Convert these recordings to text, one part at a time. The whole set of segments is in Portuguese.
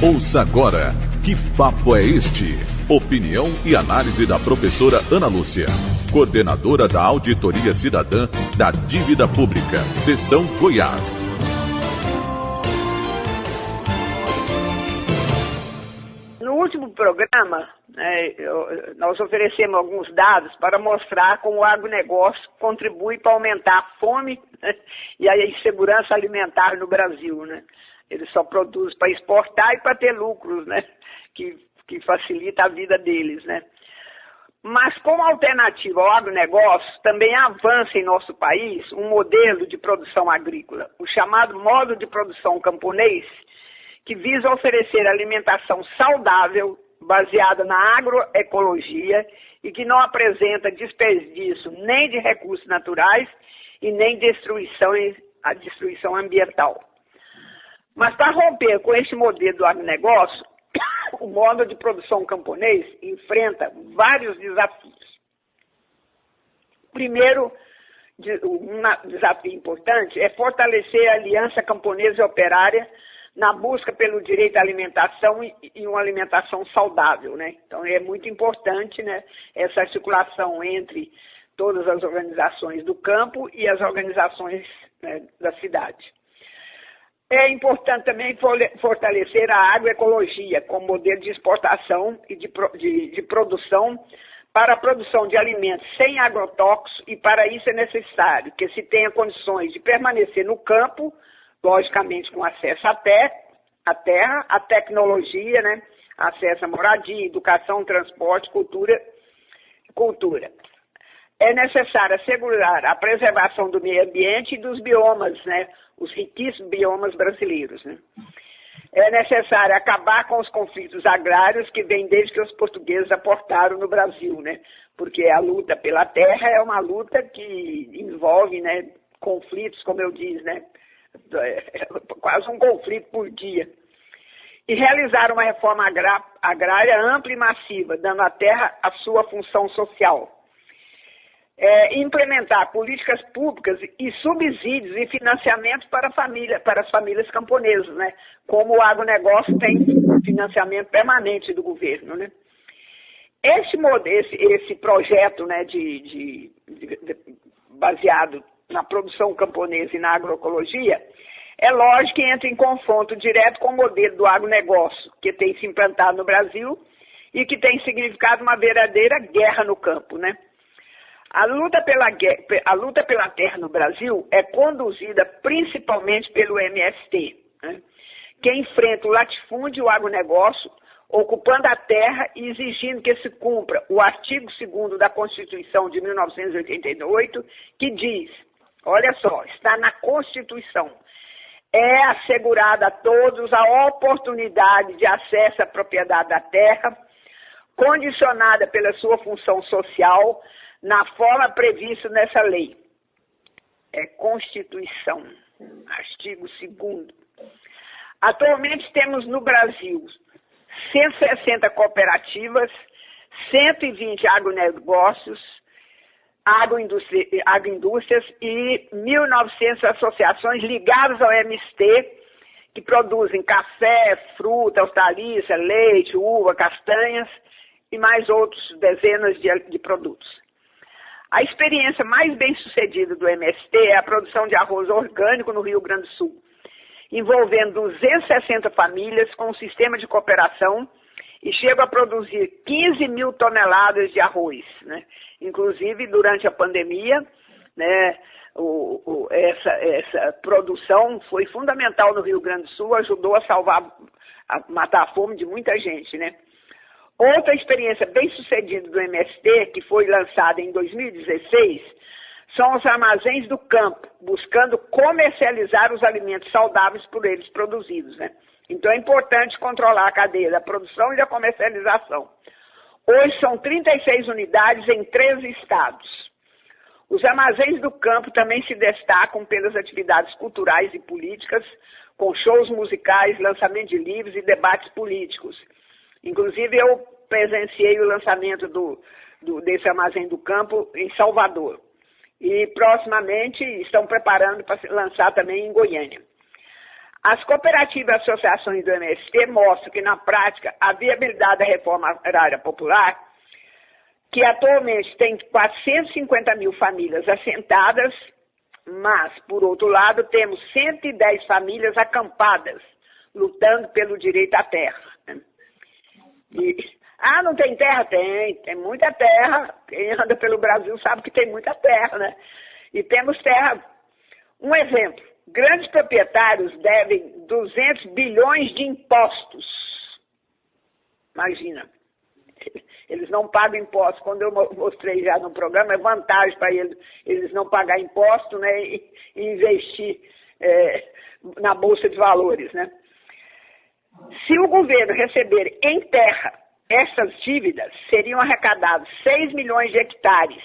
Ouça agora Que Papo é Este? Opinião e análise da professora Ana Lúcia, coordenadora da Auditoria Cidadã da Dívida Pública, Seção Goiás. No último programa, nós oferecemos alguns dados para mostrar como o agronegócio contribui para aumentar a fome, e a insegurança alimentar no Brasil, né? Ele só produz para exportar e para ter lucros, né? Que facilita a vida deles, né? Mas como alternativa ao agronegócio, também avança em nosso país um modelo de produção agrícola, o chamado modo de produção camponês, que visa oferecer alimentação saudável, baseada na agroecologia e que não apresenta desperdício nem de recursos naturais e nem a destruição ambiental. Mas para romper com este modelo do agronegócio, o modo de produção camponês enfrenta vários desafios. Primeiro, um desafio importante é fortalecer a aliança camponesa e operária na busca pelo direito à alimentação e uma alimentação saudável, né? Então é muito importante, né, essa articulação entre todas as organizações do campo e as organizações, né, da cidade. É importante também fortalecer a agroecologia como modelo de exportação e de produção para a produção de alimentos sem agrotóxicos, e para isso é necessário que se tenha condições de permanecer no campo, logicamente com acesso à terra, à tecnologia, né? Acesso à moradia, educação, transporte, cultura. É necessário assegurar a preservação do meio ambiente e dos biomas, né? Os riquíssimos biomas brasileiros, né? É necessário acabar com os conflitos agrários que vêm desde que os portugueses aportaram no Brasil, né? Porque a luta pela terra é uma luta que envolve, né, conflitos, como eu disse, né? Quase um conflito por dia. E realizar uma reforma agrária ampla e massiva, dando à terra a sua função social. Implementar políticas públicas e subsídios e financiamentos para as famílias camponesas, né? Como o agronegócio tem financiamento permanente do governo, né? Esse projeto, né, baseado na produção camponesa e na agroecologia, é lógico que entra em confronto direto com o modelo do agronegócio, que tem se implantado no Brasil e que tem significado uma verdadeira guerra no campo, né? A luta pela terra no Brasil é conduzida principalmente pelo MST, né, que enfrenta o latifúndio e o agronegócio, ocupando a terra e exigindo que se cumpra o artigo 2º da Constituição de 1988, que diz, olha só, está na Constituição, é assegurada a todos a oportunidade de acesso à propriedade da terra, condicionada pela sua função social, na forma prevista nessa lei. É Constituição, artigo 2º. Atualmente temos no Brasil 160 cooperativas, 120 agronegócios, agroindústrias e 1.900 associações ligadas ao MST, que produzem café, fruta, hortaliça, leite, uva, castanhas e mais outros dezenas de produtos. A experiência mais bem sucedida do MST é a produção de arroz orgânico no Rio Grande do Sul, envolvendo 260 famílias com um sistema de cooperação, e chega a produzir 15 mil toneladas de arroz, né? Inclusive, durante a pandemia, né, essa produção foi fundamental no Rio Grande do Sul, ajudou a matar a fome de muita gente, né? Outra experiência bem sucedida do MST, que foi lançada em 2016, são os armazéns do campo, buscando comercializar os alimentos saudáveis por eles produzidos, né? Então é importante controlar a cadeia da produção e da comercialização. Hoje são 36 unidades em 13 estados. Os armazéns do campo também se destacam pelas atividades culturais e políticas, com shows musicais, lançamento de livros e debates políticos. Inclusive, eu presenciei o lançamento desse armazém do campo em Salvador. E, proximamente, estão preparando para lançar também em Goiânia. As cooperativas e associações do MST mostram que, na prática, a viabilidade da reforma agrária popular, que atualmente tem 450 mil famílias assentadas, mas, por outro lado, temos 110 famílias acampadas, lutando pelo direito à terra. Não tem terra? Tem muita terra. Quem anda pelo Brasil sabe que tem muita terra, né? E temos terra. Um exemplo, grandes proprietários devem 200 bilhões de impostos. Imagina. Eles não pagam impostos. Quando eu mostrei já no programa, é vantagem para eles não pagar imposto, né, e investir na Bolsa de Valores, né? Se o governo receber em terra essas dívidas, seriam arrecadados 6 milhões de hectares,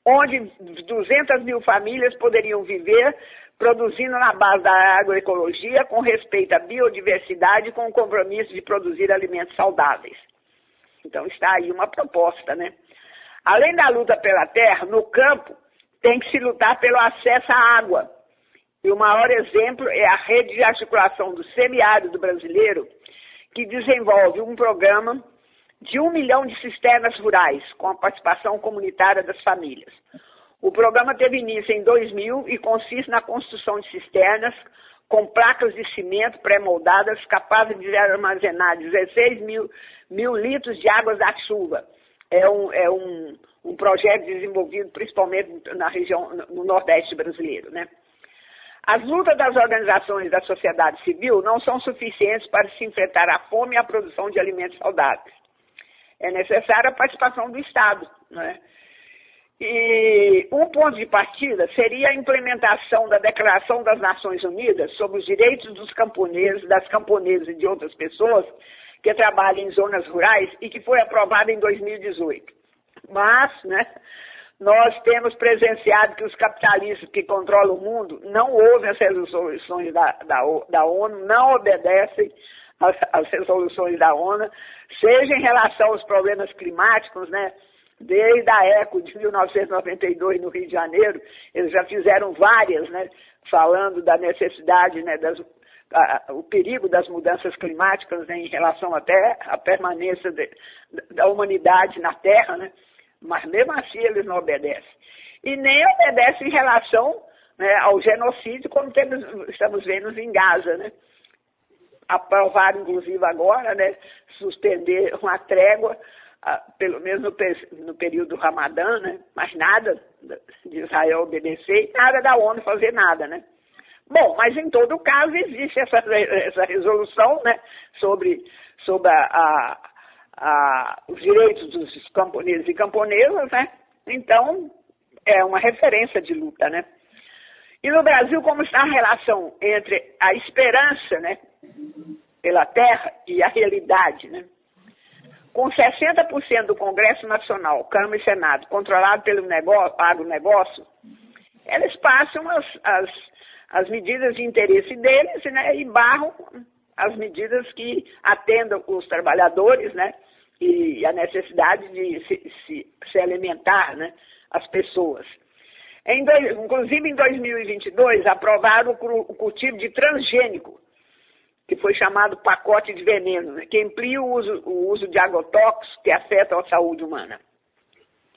onde 200 mil famílias poderiam viver produzindo na base da agroecologia, com respeito à biodiversidade e com o compromisso de produzir alimentos saudáveis. Então está aí uma proposta, né? Além da luta pela terra, no campo tem que se lutar pelo acesso à água. E o maior exemplo é a rede de articulação do semiárido brasileiro, que desenvolve um programa de 1 milhão de cisternas rurais, com a participação comunitária das famílias. O programa teve início em 2000 e consiste na construção de cisternas com placas de cimento pré-moldadas capazes de armazenar 16 mil litros de águas da chuva. É um projeto desenvolvido principalmente na região, no Nordeste brasileiro, né? As lutas das organizações da sociedade civil não são suficientes para se enfrentar a fome e a produção de alimentos saudáveis. É necessária a participação do Estado, né? E um ponto de partida seria a implementação da Declaração das Nações Unidas sobre os direitos dos camponeses, das camponesas e de outras pessoas que trabalham em zonas rurais e que foi aprovada em 2018. Mas, né, nós temos presenciado que os capitalistas que controlam o mundo não ouvem as resoluções da ONU, não obedecem às resoluções da ONU, seja em relação aos problemas climáticos, né? Desde a ECO de 1992 no Rio de Janeiro, eles já fizeram várias, né, falando da necessidade, né, o perigo das mudanças climáticas, né, em relação até à permanência da humanidade na Terra, né, mas mesmo assim eles não obedecem. E nem obedecem em relação, né, ao genocídio, como estamos vendo em Gaza, né. Aprovaram, inclusive, agora, né, suspender uma trégua, pelo menos no período do Ramadã, né? Mas nada de Israel obedecer e nada da ONU fazer nada, né? Bom, mas em todo caso existe essa resolução, né, sobre os direitos dos camponeses e camponesas, né? Então, é uma referência de luta, né? E no Brasil, como está a relação entre a esperança, né, pela terra e a realidade, né? Com 60% do Congresso Nacional, Câmara e Senado, controlado pelo agronegócio, eles passam as medidas de interesse deles, né, e barram as medidas que atendam os trabalhadores, né, e a necessidade de se alimentar, né, as pessoas. Inclusive, em 2022, aprovaram o cultivo de transgênico, que foi chamado pacote de veneno, né, que amplia o uso de agrotóxicos que afetam a saúde humana.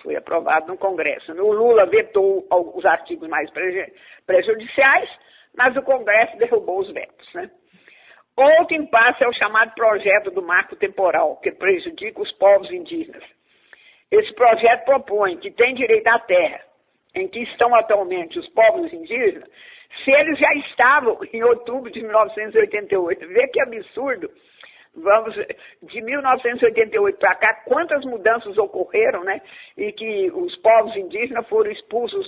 Foi aprovado no Congresso. O Lula vetou os artigos mais prejudiciais, mas o Congresso derrubou os vetos, né? Outro impasse é o chamado projeto do marco temporal, que prejudica os povos indígenas. Esse projeto propõe que tem direito à terra, em que estão atualmente os povos indígenas, se eles já estavam em outubro de 1988. Vê que absurdo. Vamos, de 1988 para cá, quantas mudanças ocorreram, né? E que os povos indígenas foram expulsos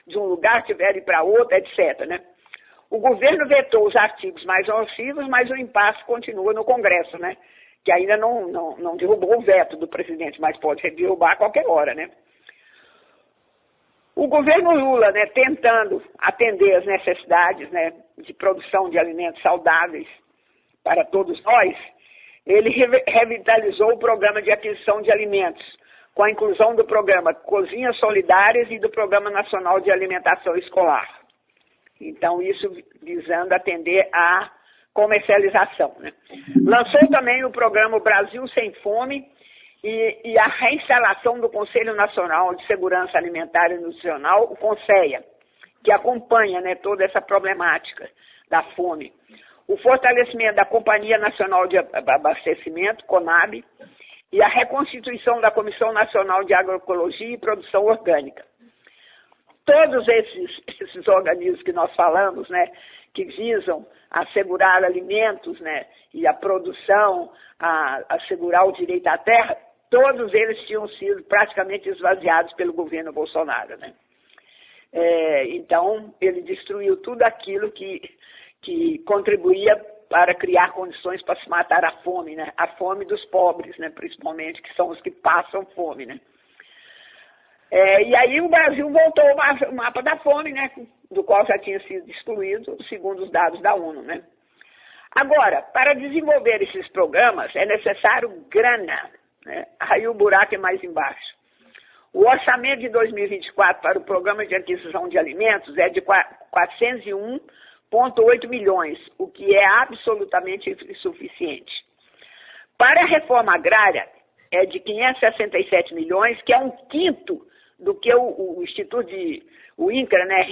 de um lugar, tiveram para outro, etc., né? O governo vetou os artigos mais nocivos, mas o impasse continua no Congresso, né? Que ainda não derrubou o veto do presidente, mas pode derrubar a qualquer hora, né? O governo Lula, né, tentando atender as necessidades, né, de produção de alimentos saudáveis para todos nós, ele revitalizou o programa de aquisição de alimentos, com a inclusão do programa Cozinhas Solidárias e do Programa Nacional de Alimentação Escolar. Então, isso visando atender à comercialização, né? Lançou também o programa Brasil Sem Fome e a reinstalação do Conselho Nacional de Segurança Alimentar e Nutricional, o CONSEA, que acompanha, né, toda essa problemática da fome. O fortalecimento da Companhia Nacional de Abastecimento, CONAB, e a reconstituição da Comissão Nacional de Agroecologia e Produção Orgânica. Todos esses organismos que nós falamos, né, que visam assegurar alimentos, né, e a produção, assegurar o direito à terra, todos eles tinham sido praticamente esvaziados pelo governo Bolsonaro, né? Então, ele destruiu tudo aquilo que contribuía para criar condições para se matar a fome, né? A fome dos pobres, né? Principalmente, que são os que passam fome, né? E aí o Brasil voltou ao mapa da fome, né? Do qual já tinha sido excluído, segundo os dados da ONU, né? Agora, para desenvolver esses programas é necessário grana, né? Aí o buraco é mais embaixo. O orçamento de 2024 para o Programa de Aquisição de Alimentos é de 401,8 milhões, o que é absolutamente insuficiente. Para a reforma agrária, é de 567 milhões, que é um quinto do que o Instituto o INCRA, né,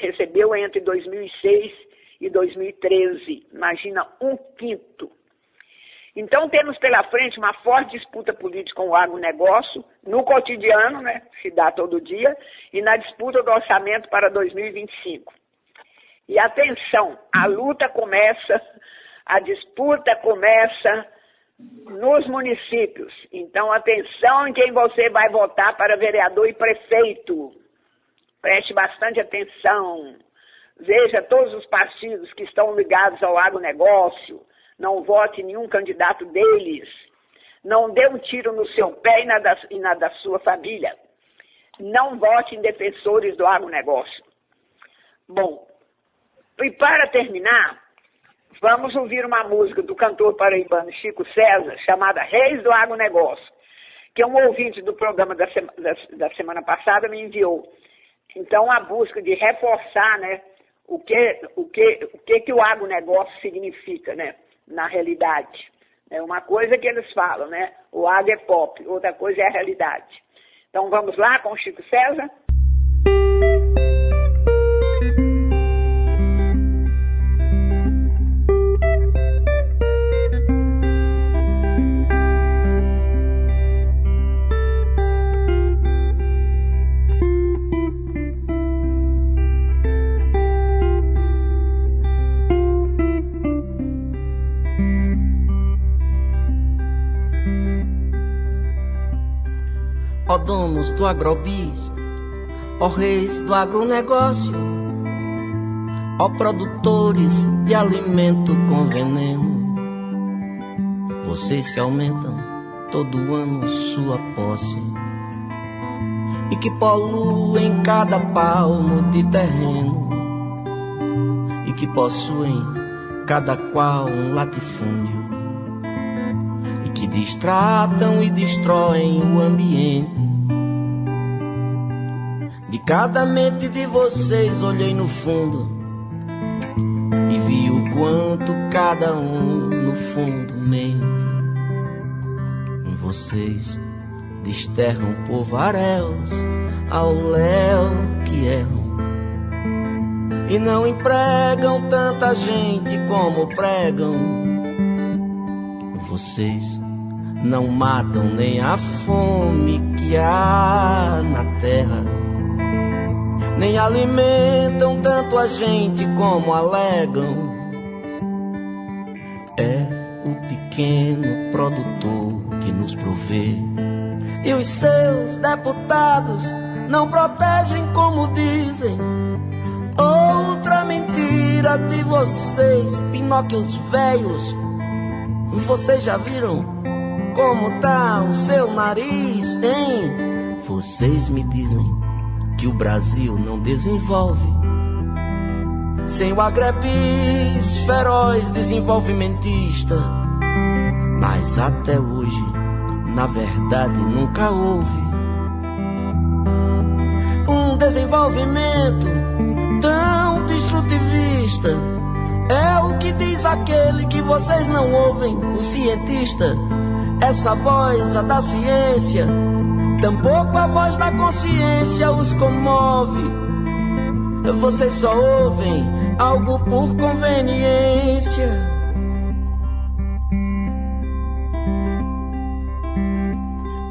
recebeu entre 2006 e 2013. Imagina, um quinto. Então, temos pela frente uma forte disputa política com o agronegócio, no cotidiano, né, se dá todo dia, e na disputa do orçamento para 2025. E atenção, a luta começa, a disputa começa nos municípios. Então, atenção em quem você vai votar para vereador e prefeito. Preste bastante atenção. Veja todos os partidos que estão ligados ao agronegócio. Não vote em nenhum candidato deles. Não dê um tiro no seu pé e na da sua família. Não vote em defensores do agronegócio. Bom, e para terminar, vamos ouvir uma música do cantor paraibano Chico César, chamada Reis do Agronegócio, que um ouvinte do programa da semana passada me enviou. Então, a busca de reforçar, né, o que o agronegócio significa, né, na realidade. É uma coisa que eles falam, né, o agro é pop, outra coisa é a realidade. Então, vamos lá com o Chico César? Ó donos do agrobis, ó reis do agronegócio, ó produtores de alimento com veneno, vocês que aumentam todo ano sua posse e que poluem cada palmo de terreno e que possuem cada qual um latifúndio e que distratam e destroem o ambiente. De cada mente de vocês olhei no fundo e vi o quanto cada um no fundo mente. Vocês desterram povaréus ao léu que erram e não empregam tanta gente como pregam. Vocês não matam nem a fome que há na terra, nem alimentam tanto a gente como alegam. É o pequeno produtor que nos provê, e os seus deputados não protegem como dizem. Outra mentira de vocês, Pinóquios velhos. Vocês já viram como tá o seu nariz, hein? Vocês me dizem que o Brasil não desenvolve sem o agrepis feroz desenvolvimentista, mas até hoje, na verdade, nunca houve um desenvolvimento tão destrutivista. É o que diz aquele que vocês não ouvem, o cientista. Essa voz, a da ciência, tampouco a voz da consciência os comove. Vocês só ouvem algo por conveniência.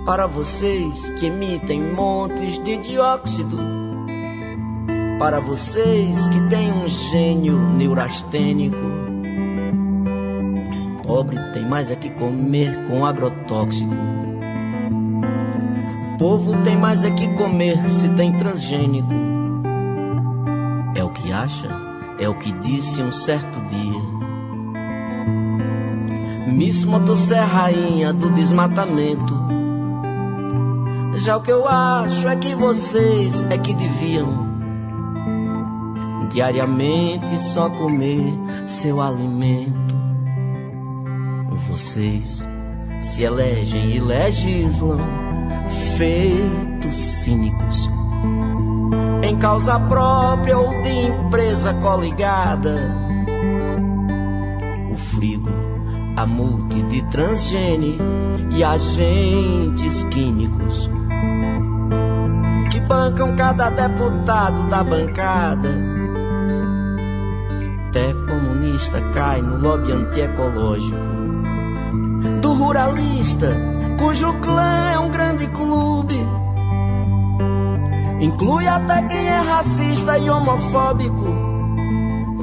Para vocês que emitem montes de dióxido, para vocês que têm um gênio neurastênico, pobre tem mais é que comer com agrotóxico. Povo tem mais é que comer se tem transgênico. É o que acha, é o que disse um certo dia. Miss Motosserra, rainha do desmatamento. Já o que eu acho é que vocês é que deviam diariamente só comer seu alimento. Vocês se elegem e legislam feitos cínicos, em causa própria ou de empresa coligada. O frigo, a multi de transgene e agentes químicos que bancam cada deputado da bancada. Até comunista cai no lobby antiecológico do ruralista, cujo clã é um grande clube. Inclui até quem é racista e homofóbico.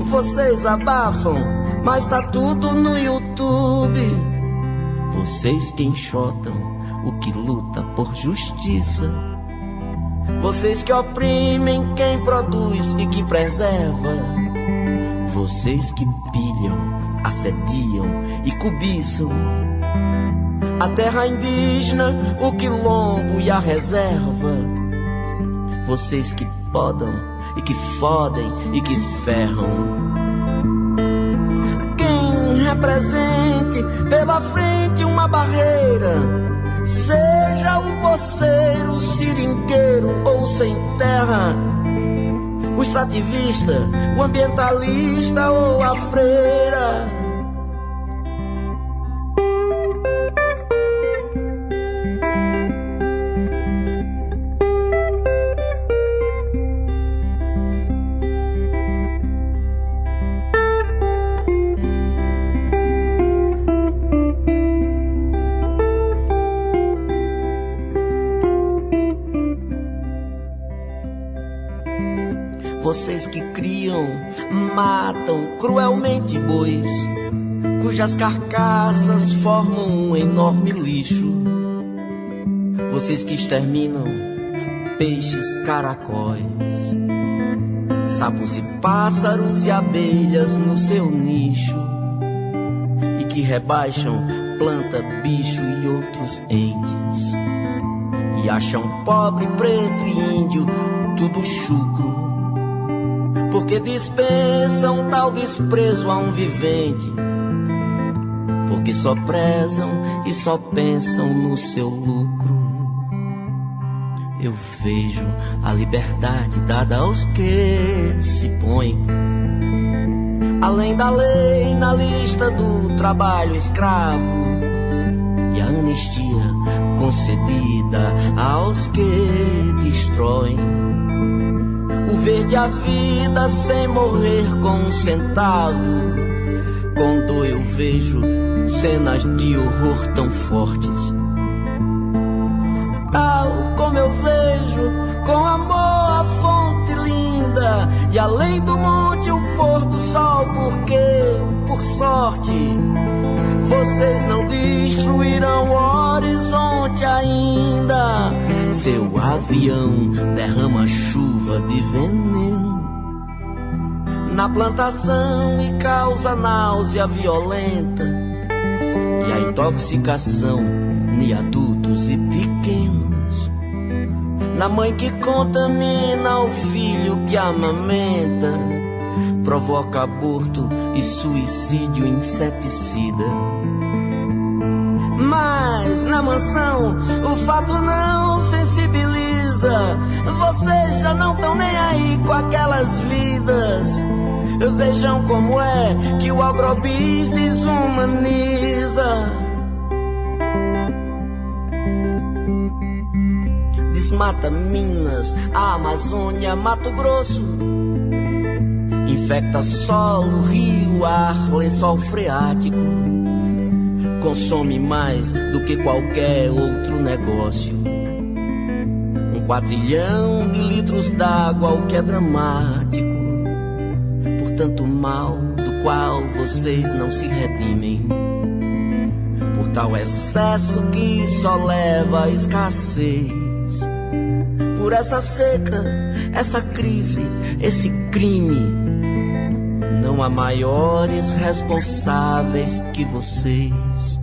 Vocês abafam, mas tá tudo no YouTube. Vocês que enxotam o que luta por justiça. Vocês que oprimem quem produz e que preserva. Vocês que pilham, assediam e cobiçam a terra indígena, o quilombo e a reserva. Vocês que podam e que fodem e que ferram. Quem represente pela frente uma barreira, seja o poceiro, o seringueiro ou sem terra, o extrativista, o ambientalista ou a freira. Vocês que criam, matam cruelmente bois, cujas carcaças formam um enorme lixo. Vocês que exterminam peixes, caracóis, sapos e pássaros e abelhas no seu nicho, e que rebaixam planta, bicho e outros entes, e acham pobre, preto e índio tudo chucro, porque dispensam tal desprezo a um vivente, porque só prezam e só pensam no seu lucro. Eu vejo a liberdade dada aos que se põem além da lei na lista do trabalho escravo, e a anistia concedida aos que destroem o verde, a vida sem morrer com um centavo. Quando eu vejo cenas de horror tão fortes, tal como eu vejo com amor a fonte linda, e além do monte o pôr do sol, porque, por sorte, vocês não destruirão o horizonte ainda. Seu avião derrama chuva de veneno na plantação e causa náusea violenta, e a intoxicação em adultos e pequenos, na mãe que contamina o filho que amamenta, provoca aborto e suicídio inseticida. Mas na mansão o fato não sensibiliza. coisa, vocês já não estão nem aí com aquelas vidas. Vejam como é que o agrobis desumaniza. Desmata Minas, a Amazônia, Mato Grosso. Infecta solo, rio, ar, lençol freático. Consome mais do que qualquer outro negócio. 1 quadrilhão de litros d'água, o que é dramático. Por tanto mal do qual vocês não se redimem. Por tal excesso que só leva à escassez. Por essa seca, essa crise, esse crime. Não há maiores responsáveis que vocês.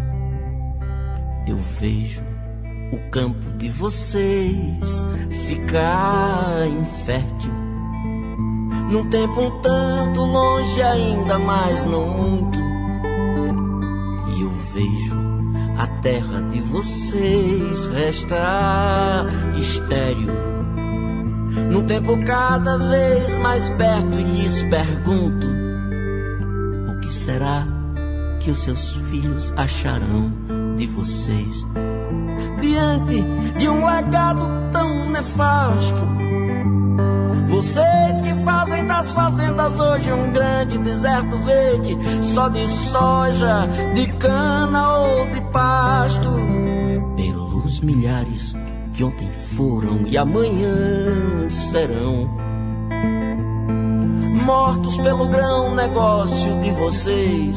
Eu vejo o campo de vocês ficar infértil. Num tempo um tanto longe ainda, mas não muito. E eu vejo a terra de vocês restar estéril. Num tempo cada vez mais perto, e lhes pergunto: o que será que os seus filhos acharão de vocês? Diante de um legado tão nefasto, vocês que fazem das fazendas hoje um grande deserto verde, só de soja, de cana ou de pasto. Pelos milhares que ontem foram e amanhã serão mortos pelo grão negócio de vocês.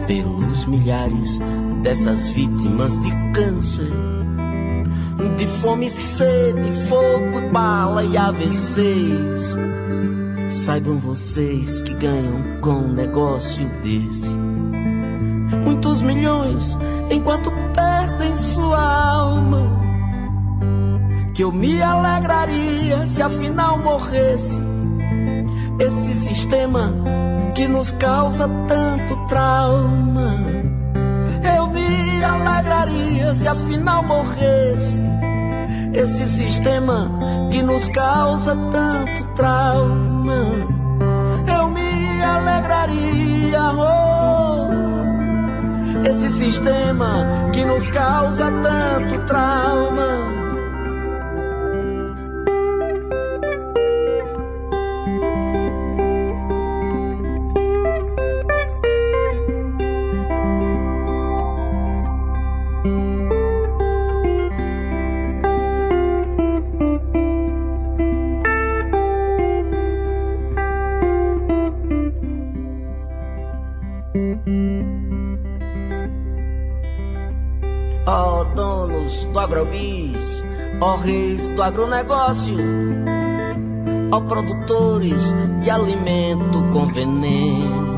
Pelos milhares dessas vítimas de câncer, de fome, sede, fogo, bala e AVCs. Saibam vocês que ganham com um negócio desse muitos milhões enquanto perdem sua alma. Que eu me alegraria se afinal morresse esse sistema que nos causa tanto trauma. Eu me alegraria se afinal morresse esse sistema que nos causa tanto trauma. Eu me alegraria, esse sistema que nos causa tanto trauma. Ó donos do agrobis, ó reis do agronegócio, ó produtores de alimento com veneno,